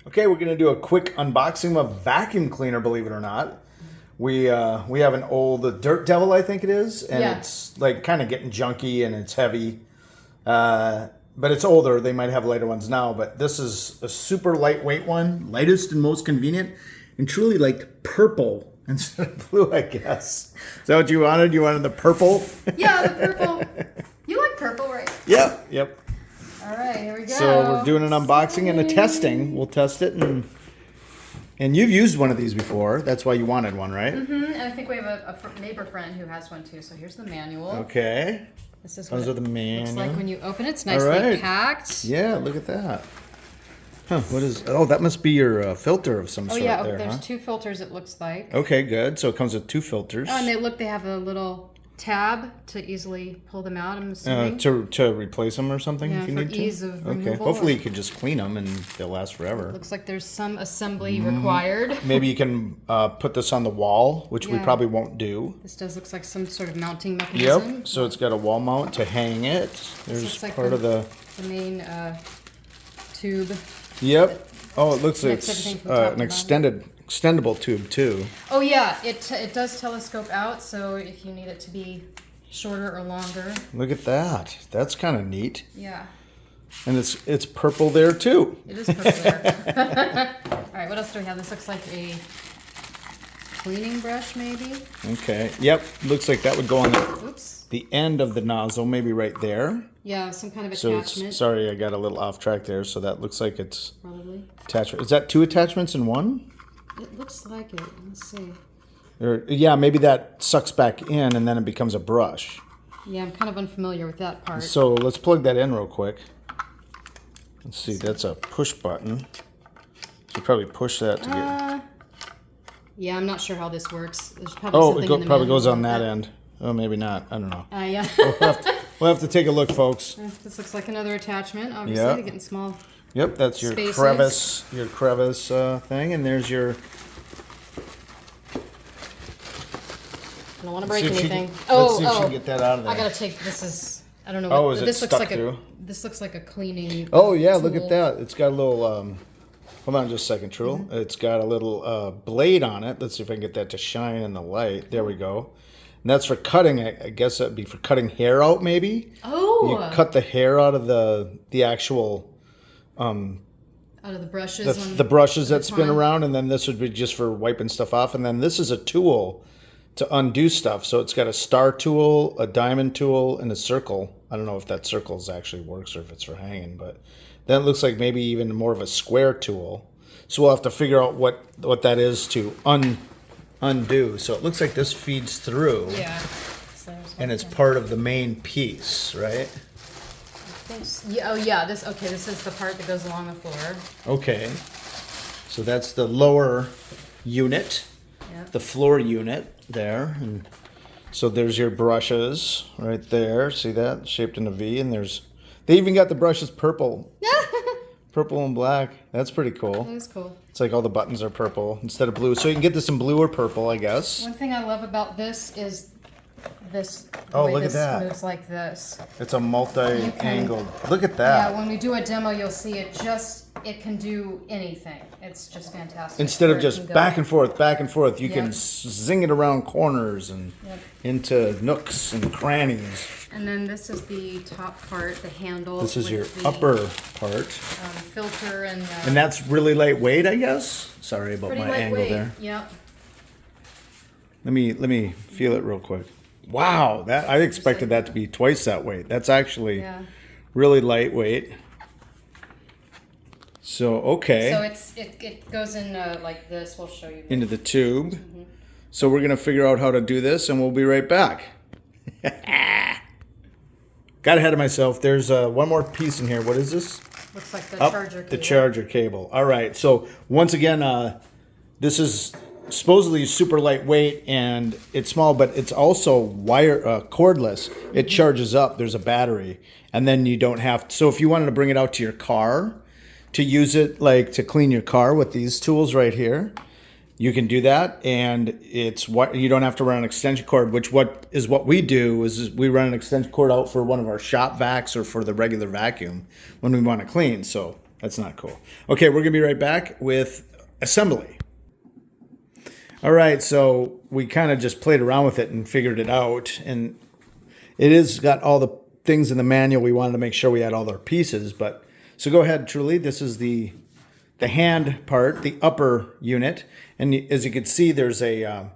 Okay, we're gonna do a quick unboxing of a vacuum cleaner. Believe it or not, we have an old Dirt Devil, I think it is, and it's like kind of getting junky and it's heavy. But it's older. They might have lighter ones now, but this is a super lightweight one, lightest and most convenient, and truly like purple instead of blue, I guess. Is that what you wanted? You wanted the purple? Yeah, the purple. You like purple, right? Yep, yep. All right, here we go. So we're doing an unboxing and a testing. We'll test it, and you've used one of these before. That's why you wanted one, right? Mm-hmm. And I think we have a neighbor friend who has one too. So here's the manual. Okay. This is Those are the manual. looks like when you open it. It's nicely packed. Yeah, look at that. Huh, what is... Oh, that must be your filter of some sort yeah, there, there's huh? 2 filters it looks like. Okay, good. So it comes with 2 filters. Oh, and they have a little tab to easily pull them out, I'm assuming. To replace them or something Yeah, if you for need to? ease of Okay, removal. hopefully you could just clean them and they'll last forever. Looks like there's some assembly required. Maybe you can put this on the wall, which we Yeah. probably won't do. This does look like some sort of mounting mechanism. Yep, so it's got a wall mount to hang it. There's looks like part of the... The main tube. Yep. Oh, it looks like Connects it's everything from top an to extendable tube too. Oh yeah, it does telescope out, so if you need it to be shorter or longer. Look at that. That's kind of neat. Yeah. And it's purple there too. It is purple there. All right, what else do we have? This looks like a cleaning brush, maybe. Okay. Yep. Looks like that would go on Oops. the end of the nozzle, maybe right there. Yeah, some kind of So attachment. it's, sorry, I got a little off track there. So that looks like it's Probably. attachment. Is that 2 attachments in one? It looks like it. Let's see. Or yeah, maybe that sucks back in and then it becomes a brush. Yeah, I'm kind of unfamiliar with that part. So let's plug that in real quick. Let's see, that's a push button. So probably push that to get... Yeah, I'm not sure how this works. There's probably something in the probably manual goes on about that end. Oh, maybe not. I don't know. Yeah. We'll have to take a look, folks. This looks like another attachment. Obviously, Yeah. they're getting small. Yep, that's your Spaces. crevice thing, and there's your... I don't want to break See if she anything. can- let's see if she can get that out of there. I gotta take. This is. I don't know. Oh, What, is it this looks stuck like through? This looks like a cleaning. Oh, yeah, look tool. at that. It's got a little... hold on just a second, Trul. Mm-hmm. It's got a little blade on it. Let's see if I can get that to shine in the light. There we go. And that's for cutting. I guess that'd be for cutting hair out, maybe. Oh. You cut the hair out of the actual... Out of the brushes. the brushes that spin time. around, and then this would be just for wiping stuff off, and then this is a tool to undo stuff. So it's got a star tool, a diamond tool, and a circle. I don't know if that circle actually works or if it's for hanging, but then it looks like maybe even more of a square tool. So we'll have to figure out what that is to undo. So it looks like this feeds through, Yeah. So there's and one it's here. part of the main piece, right? Yeah. Oh yeah. This. Okay. This is the part that goes along the floor. Okay. So that's the lower unit. Yep. The floor unit there, and so there's your brushes right there. See that shaped in a V, and they even got the brushes purple, purple and black. That's pretty cool. That is cool. It's like all the buttons are purple instead of blue, so you can get this in blue or purple, I guess. One thing I love about this is this. The Oh, way look at this that. moves like this. It's a multi-angled. Look at Yeah. that. When we do a demo, you'll see it can do anything. It's just fantastic. Instead of where it just can go. back and forth, you can Yep. zing it around corners and Yep. into nooks and crannies. And then this is the top part, the handle. This is with your the, upper part. filter and. And that's really lightweight, I guess. Sorry about pretty my angle lightweight. there. Yep. Let me feel it real quick. Wow, that I expected that to be twice that weight. That's actually Yeah. really lightweight. So okay, So it goes in like this. We'll show you. into the tube. So we're gonna figure out how to do this, and we'll be right back. Got ahead of myself. There's one more piece in here. What is this? Looks like the Up, charger cable. the charger cable. All right. So once again, this is supposedly super lightweight and it's small, but it's also cordless. It charges up. There's a battery, and then you don't have. So if you wanted to bring it out to your car, to use it like to clean your car with these tools right here, you can do that, and it's what you don't have to run an extension cord. Which what we do is we run an extension cord out for one of our shop vacs or for the regular vacuum when we want to clean. So That's not cool. Okay, we're gonna be right back with assembly. All right, so we kind of just played around with it and figured it out, and it is got all the things in the manual. We wanted to make sure we had all our pieces, but so go ahead, Truly. This is the hand part, the upper unit, and as you can see, there's a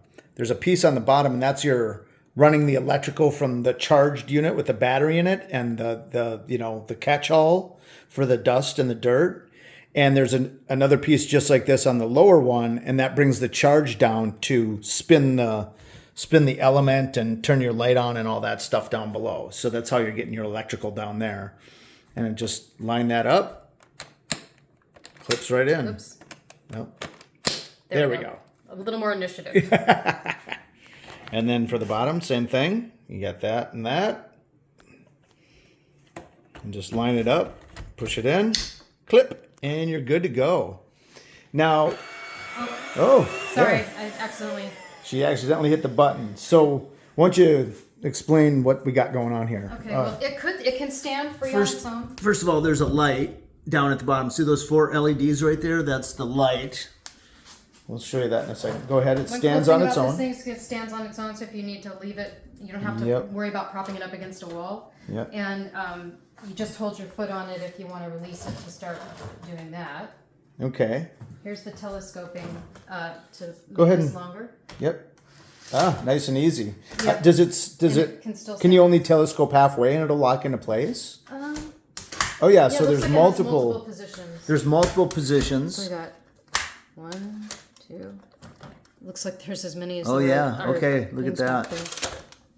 piece on the bottom, and that's your running the electrical from the charged unit with the battery in it, and the catch-all for the dust and the dirt. And there's another piece just like this on the lower one, and that brings the charge down to spin the element and turn your light on and all that stuff down below. So that's how you're getting your electrical down there. And then just line that up. Clips right in. Oops. Nope. There we go. A little more initiative. And then for the bottom, same thing. You got that and that. And just line it up, push it in, clip, and you're good to go. Now, Sorry, yeah. I accidentally. She accidentally hit the button. So why don't you explain what we got going on here? Okay, well, it can stand free on its own. First of all, there's a light down at the bottom. See those 4 LEDs right there? That's the light. We'll show you that in a second. Go ahead. It stands on its own. This thing stands on its own, so if you need to leave it, you don't have to worry about propping it up against a wall. Yep. And you just hold your foot on it if you want to release it to start doing that. Okay. Here's the telescoping to Go ahead make this and- longer. Yep. Ah, nice and easy. Yep. Can you only telescope halfway and it'll lock into place? Oh yeah, so there's multiple positions. There's multiple positions. So we got 1, 2. Looks like there's as many as Oh there yeah. are Okay, look at things that. back there.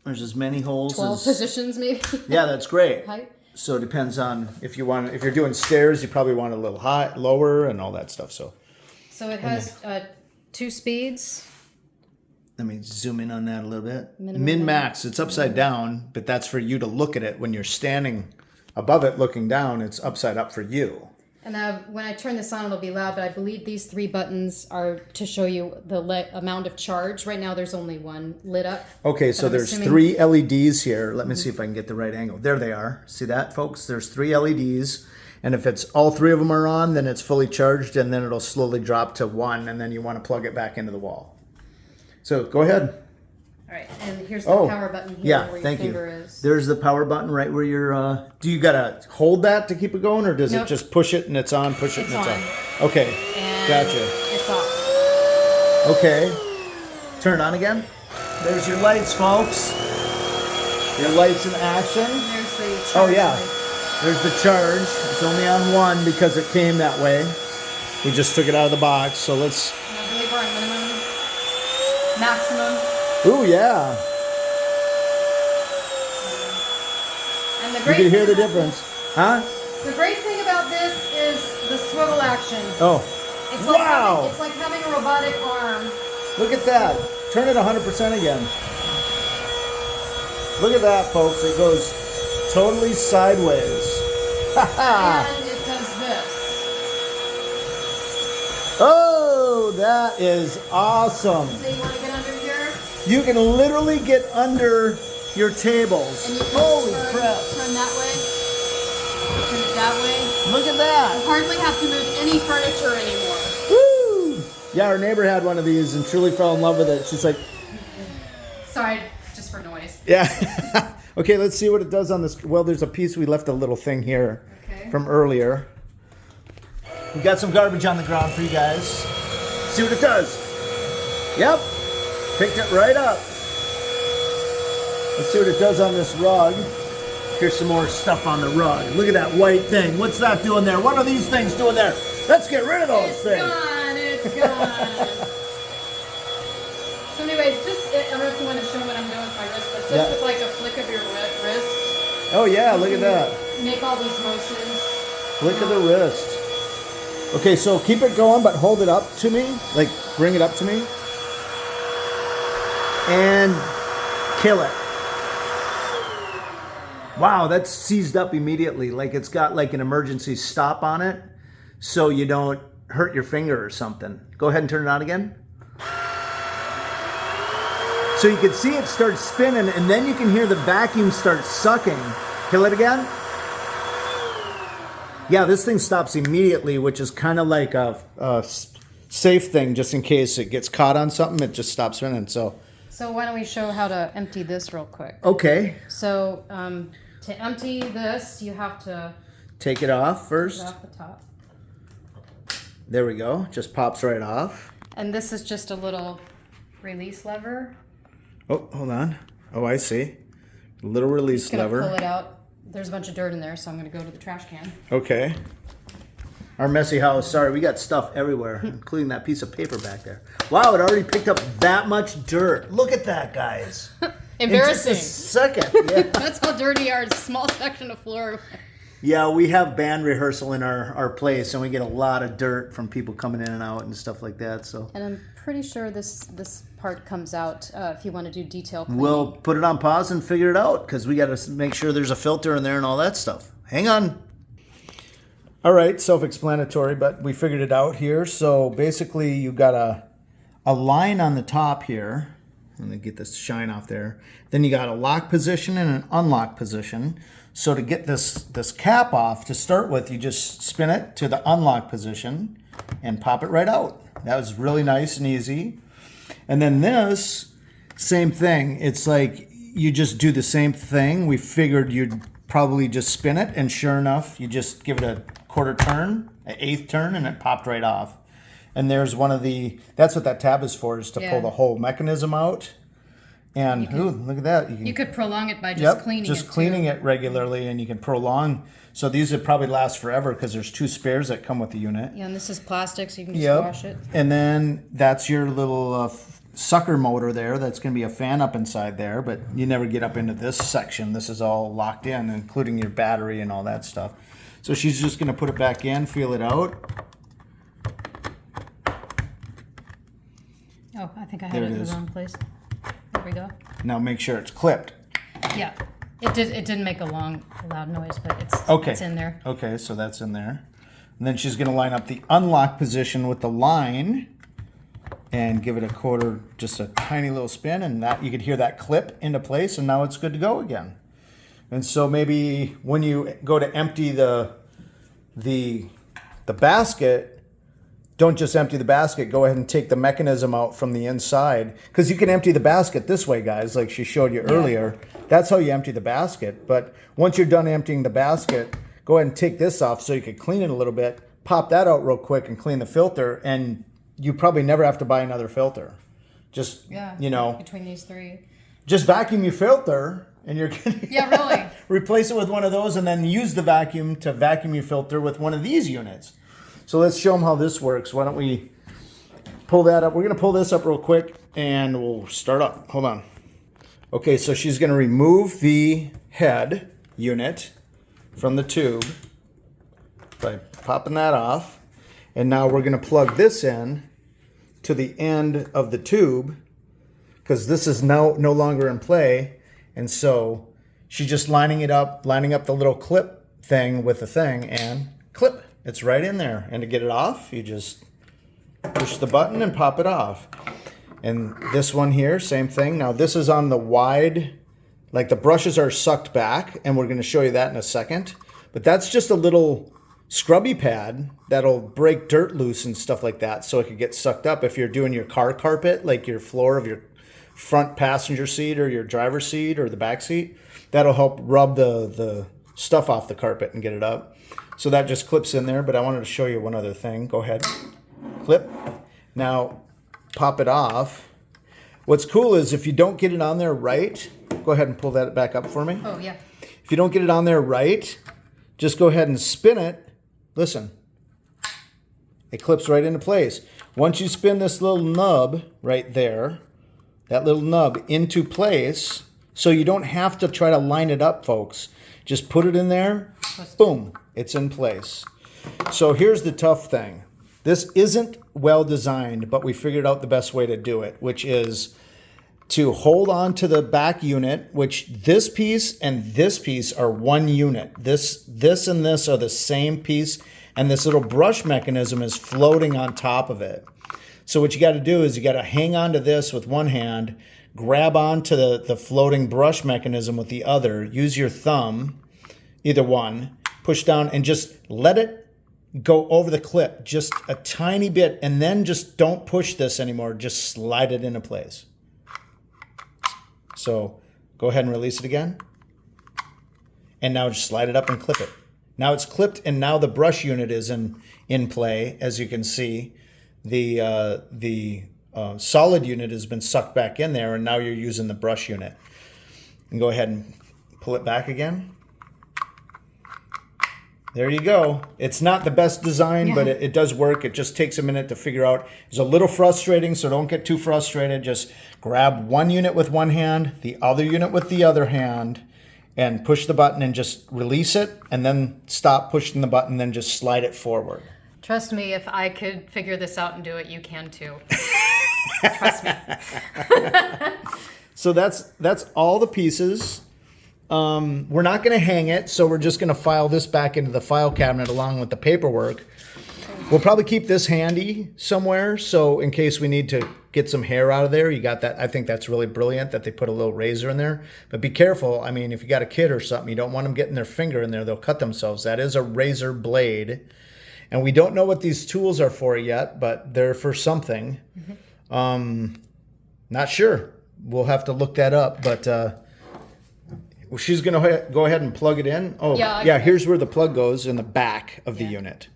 There's as many holes 12 as positions maybe. Yeah, that's great. Height. So it depends on if you're doing stairs, you probably want a little high, lower, and all that stuff. So it has 2 speeds. let me zoom in on that a little bit. Minimum Min max, it's upside down, but that's for you to look at it when you're standing above it looking down. It's upside up for you. And when I turn this on, it'll be loud, but I believe these 3 buttons are to show you the amount of charge. Right now, there's only one lit up. Okay, so I'm there's assuming- 3 LEDs here. Let me see if I can get the right angle. There they are. See that, folks? There's 3 LEDs. And if it's all 3 of them are on, then it's fully charged, and then it'll slowly drop to 1, and then you want to plug it back into the wall. So go ahead. All right, and here's the power button here where your finger is. There's the power button right where you're, do you gotta hold that to keep it going, or does it just push it and it's on, push it and it's on? Okay, And gotcha. it's off. Okay, turn it on again. There's your lights, folks. Your lights in action. There's the charge. Oh yeah, light. there's the charge. It's only on 1 because it came that way. We just took it out of the box, so let's... And I believe we're on minimum, maximum. Ooh, yeah. And the You great can hear thing the about difference. Huh? this- The great thing about this is the swivel action. Oh, It's like wow. it's like having a robotic arm. Look at that. Turn it 100% again. Look at that, folks. It goes totally sideways. And it does this. Oh, that is awesome. So you want to get under here? You can literally get under your tables. And you can Holy turn, crap. turn that way. Turn it that way. Look at that. You hardly have to move any furniture anymore. Woo! Yeah, our neighbor had one of these and truly fell in love with it. She's like, Sorry, just for noise. yeah. Okay, let's see what it does on this. Well, there's a piece, we left a little thing here from earlier. We got some garbage on the ground for you guys. See what it does. Yep, picked it right up. Let's see what it does on this rug. Here's some more stuff on the rug. Look at that white thing. What's that doing there? What are these things doing there? Let's get rid of those It's things. gone. It's gone. So anyways, I don't know if you want to show what I'm doing with my wrist, but just with like a flick of your wrist. Oh yeah, look at that. Make all these motions. Flick of the wrist. Okay, so keep it going, but hold it up to me. Like, bring it up to me. And kill it. Wow, that's seized up immediately. Like it's got like an emergency stop on it, so you don't hurt your finger or something. Go ahead and turn it on again. So you can see it start spinning, and then you can hear the vacuum start sucking. Kill it again. Yeah, this thing stops immediately, which is kind of like a safe thing, just in case it gets caught on something. It just stops spinning. So why don't we show how to empty this real quick? Okay. So to empty this, you have to take it off first. take it off the top. There we go. Just pops right off. And this is just a little release lever. Oh, hold on. Oh, I see. A little release Just gonna lever. pull it out. There's a bunch of dirt in there, so I'm going to go to the trash can. Okay. Our messy house. Sorry, we got stuff everywhere, including that piece of paper back there. Wow, it already picked up that much dirt. Look at that, guys. Embarrassing. In just a second. Yeah. That's how dirty our small section of floor. Yeah, we have band rehearsal in our place, and we get a lot of dirt from people coming in and out and stuff like that. So. And I'm pretty sure this part comes out if you want to do detail cleaning. We'll put it on pause and figure it out, because we got to make sure there's a filter in there and all that stuff. Hang on. All right, self-explanatory, but we figured it out here. So basically, you got a line on the top here. Let me get this shine off there. Then you got a lock position and an unlock position. So to get this cap off, to start with, you just spin it to the unlock position and pop it right out. That was really nice and easy. And then this, same thing. It's like you just do the same thing. We figured you'd probably just spin it, and sure enough, you just give it a quarter turn, an eighth turn, and it popped right off. And there's one of the, that's what that tab is for, is to pull the whole mechanism out. And ooh, look at that. You could prolong it by just cleaning it. Just cleaning it regularly, and you can prolong. So these would probably last forever, because there's 2 spares that come with the unit. Yeah, and this is plastic, so you can just wash it. And then that's your little sucker motor there. That's going to be a fan up inside there, but you never get up into this section. This is all locked in, including your battery and all that stuff. So she's just going to put it back in, feel it out. Oh, I think I had it in the wrong place. There we go. Now make sure it's clipped. Yeah, it didn't make a loud noise, but it's in there. Okay, so that's in there. And then she's going to line up the unlock position with the line and give it a quarter, just a tiny little spin, and that you could hear that clip into place, and now it's good to go again. And so maybe when you go to empty the basket, don't just empty the basket. Go ahead and take the mechanism out from the inside, because you can empty the basket this way, guys, like she showed you earlier. That's how you empty the basket. But once you're done emptying the basket, go ahead and take this off so you can clean it a little bit. Pop that out real quick and clean the filter, and you probably never have to buy another filter. Just, between these 3. Just vacuum your filter, and you're going to really replace it with one of those, and then use the vacuum to vacuum your filter with one of these units. So let's show them how this works. Why don't we pull that up? We're going to pull this up real quick, and we'll start up. Hold on. Okay, so she's going to remove the head unit from the tube by popping that off. And now we're going to plug this in to the end of the tube, because this is no longer in play. And so she's just lining up the little clip thing with the thing, and clip. It's right in there. And to get it off, you just push the button and pop it off. And this one here, same thing. Now this is on the wide, like the brushes are sucked back, and we're going to show you that in a second. But that's just a little scrubby pad that'll break dirt loose and stuff like that, so it could get sucked up. If you're doing your car carpet, like your floor of your front passenger seat or your driver's seat or the back seat, that'll help rub the stuff off the carpet and get it up. So that just clips in there. But I wanted to show you one other thing. Go ahead. Clip. Now pop it off. What's cool is if you don't get it on there right, go ahead and pull that back up for me. Oh, yeah. If you don't get it on there right, just go ahead and spin it. Listen. It clips right into place. Once you spin this little nub right there, that little nub into place, so you don't have to try to line it up, folks. Just put it in there. Boom. It's in place. So here's the tough thing. This isn't well designed, but we figured out the best way to do it, which is to hold on to the back unit, which this piece and this piece are one unit. This and this are the same piece, and this little brush mechanism is floating on top of it. So what you got to do is you got to hang on to this with one hand, grab onto the floating brush mechanism with the other, use your thumb, either one, push down, and just let it go over the clip just a tiny bit, and then just don't push this anymore. Just slide it into place. So go ahead and release it again. And now just slide it up and clip it. Now it's clipped, and now the brush unit is in play. As you can see, the solid unit has been sucked back in there, and now you're using the brush unit. And go ahead and pull it back again. There you go. It's not the best design, but it does work. It just takes a minute to figure out. It's a little frustrating, so don't get too frustrated. Just grab one unit with one hand, the other unit with the other hand, and push the button and just release it, and then stop pushing the button, then just slide it forward. Trust me, if I could figure this out and do it, you can too. Trust me. So that's all the pieces. We're not going to hang it, so we're just going to file this back into the file cabinet along with the paperwork. We'll probably keep this handy somewhere, so in case we need to get some hair out of there, you got that. I think that's really brilliant that they put a little razor in there. But be careful. I mean, if you got a kid or something, you don't want them getting their finger in there. They'll cut themselves. That is a razor blade. And we don't know what these tools are for yet, but they're for something. Not sure. We'll have to look that up, but she's going to go ahead and plug it in. Oh, yeah, here's where the plug goes in the back of the unit.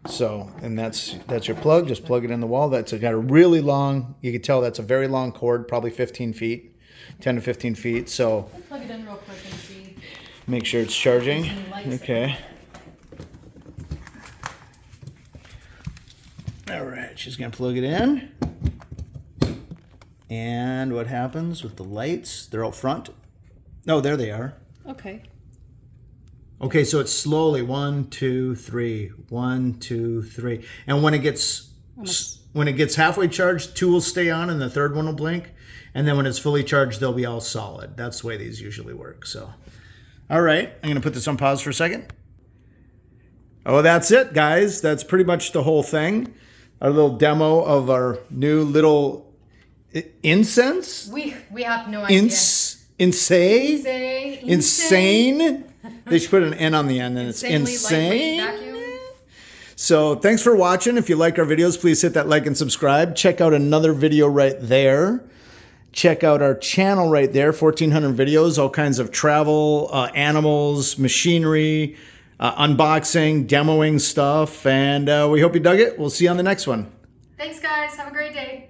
So, and that's your plug. Just plug it in the wall. That's got a really long, you can tell that's a very long cord, probably 15 feet, 10 to 15 feet. So, I'll plug it in real quick and see. Make sure it's charging. Okay. All right, she's going to plug it in. And what happens with the lights? They're out front. Oh, there they are. Okay. Okay, so it's slowly 1, 2, 3, 1, 2, 3, and when it gets halfway charged, 2 will stay on, and the third one will blink, and then when it's fully charged, they'll be all solid. That's the way these usually work. So, all right, I'm gonna put this on pause for a second. Oh, that's it, guys. That's pretty much the whole thing. Our little demo of our new little incense. We have no idea. Insane. They should put an N on the end, and it's insane. So thanks for watching. If you like our videos, please hit that like and subscribe. Check out another video right there. Check out our channel right there, 1,400 videos, all kinds of travel, animals, machinery, unboxing, demoing stuff. And we hope you dug it. We'll see you on the next one. Thanks, guys. Have a great day.